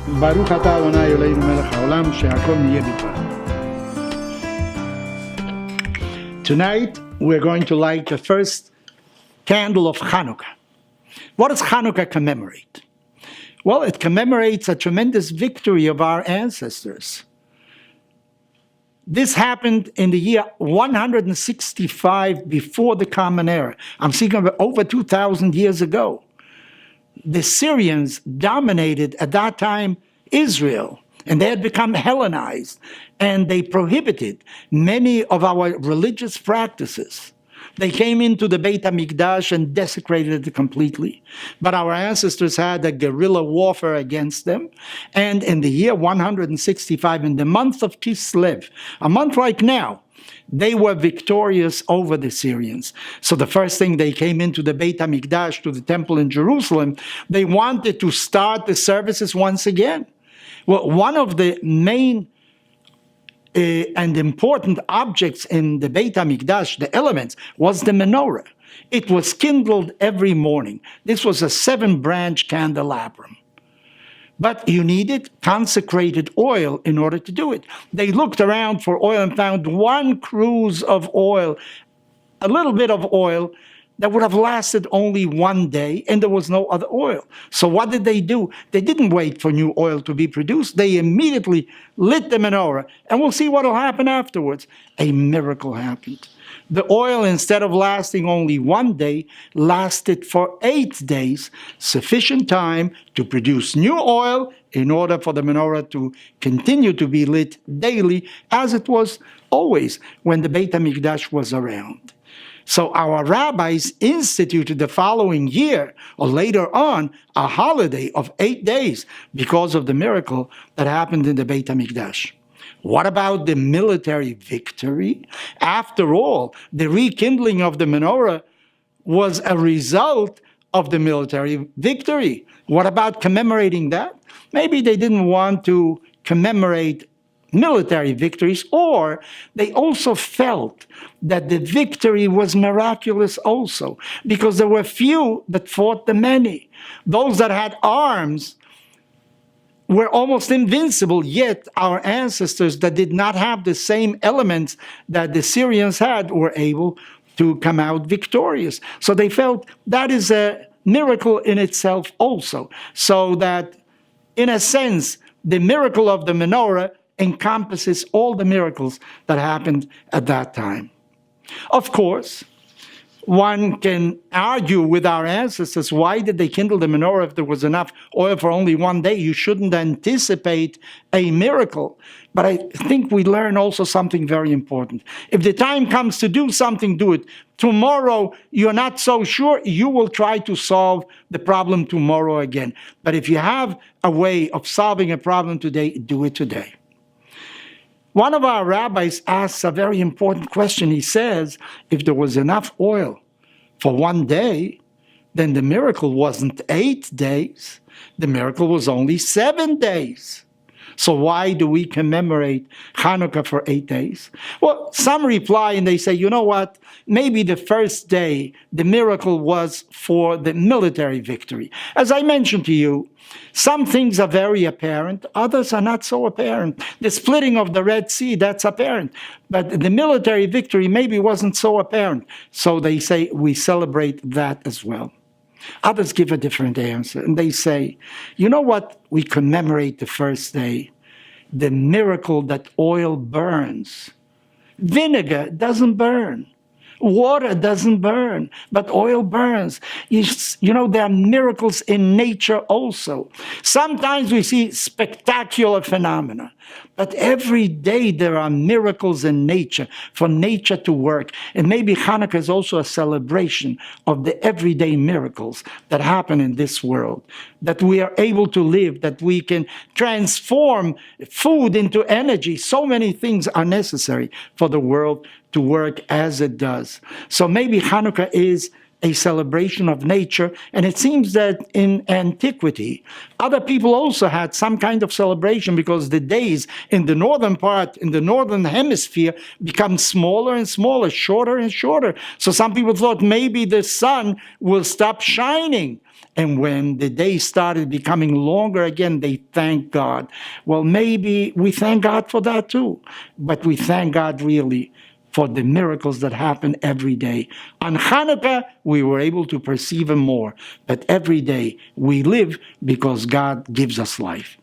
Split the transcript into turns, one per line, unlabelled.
ברוך אתה אדוני אלוהינו מלך העולם שהכל נהיה בדברו. Tonight we're going to light the first candle of Hanukkah. What does Hanukkah commemorate? Well, it commemorates a tremendous victory of our ancestors. This happened in the year 165 before the Common Era. I'm speaking of over 2,000 years ago. The Syrians dominated at that time Israel, and they had become Hellenized, and they prohibited many of our religious practices. They came into the Beit HaMikdash and desecrated it completely. But our ancestors had a guerrilla warfare against them. And in the year 165, in the month of Kislev, a month like now, they were victorious over the Syrians. So the first thing, they came into the Beit HaMikdash, to the temple in Jerusalem. They wanted to start the services once again. Well, one of the main and important objects in the Beit HaMikdash, the elements, was the menorah. It was kindled every morning. This was a 7-branch candelabrum. But you needed consecrated oil in order to do it. They looked around for oil and found one cruse of oil, a little bit of oil, that would have lasted only one day, and there was no other oil. So what did they do? They didn't wait for new oil to be produced. They immediately lit the menorah, and we'll see what will happen afterwards. A miracle happened. The oil, instead of lasting only one day, lasted for 8 days, sufficient time to produce new oil in order for the menorah to continue to be lit daily, as it was always when the Beit HaMikdash was around. So our rabbis instituted the following year, or later on, a holiday of 8 days because of the miracle that happened in the Beit HaMikdash. What about the military victory? After all, the rekindling of the menorah was a result of the military victory. What about commemorating that? Maybe they didn't want to commemorate military victories, or they also felt that the victory was miraculous also, because there were few that fought the many. Those that had arms were almost invincible, yet our ancestors that did not have the same elements that the Syrians had were able to come out victorious. So they felt that is a miracle in itself also, so that in a sense, the miracle of the menorah encompasses all the miracles that happened at that time. Of course, one can argue with our ancestors, why did they kindle the menorah if there was enough oil for only one day? You shouldn't anticipate a miracle. But I think we learn also something very important. If the time comes to do something, do it. Tomorrow, you're not so sure, you will try to solve the problem tomorrow again. But if you have a way of solving a problem today, do it today. One of our rabbis asks a very important question. He says, if there was enough oil for one day, then the miracle wasn't 8 days. The miracle was only 7 days. So why do we commemorate Hanukkah for 8 days? Well, some reply and they say, you know what? Maybe the first day, the miracle was for the military victory. As I mentioned to you, some things are very apparent, others are not so apparent. The splitting of the Red Sea, that's apparent. But the military victory maybe wasn't so apparent. So they say we celebrate that as well. Others give a different answer, and they say, you know what we commemorate the first day? The miracle that oil burns. Vinegar doesn't burn. Water doesn't burn, but oil burns. You know, there are miracles in nature also. Sometimes we see spectacular phenomena, but every day there are miracles in nature, for nature to work. And maybe Hanukkah is also a celebration of the everyday miracles that happen in this world, that we are able to live, that we can transform food into energy. So many things are necessary for the world to work as it does. So maybe Hanukkah is a celebration of nature. And it seems that in antiquity, other people also had some kind of celebration, because the days in the northern part, in the northern hemisphere, become smaller and smaller, shorter and shorter. So some people thought maybe the sun will stop shining. And when the days started becoming longer again, they thank God. Well, maybe we thank God for that too. But we thank God really for the miracles that happen every day. On Hanukkah, we were able to perceive Him more. But every day we live because God gives us life.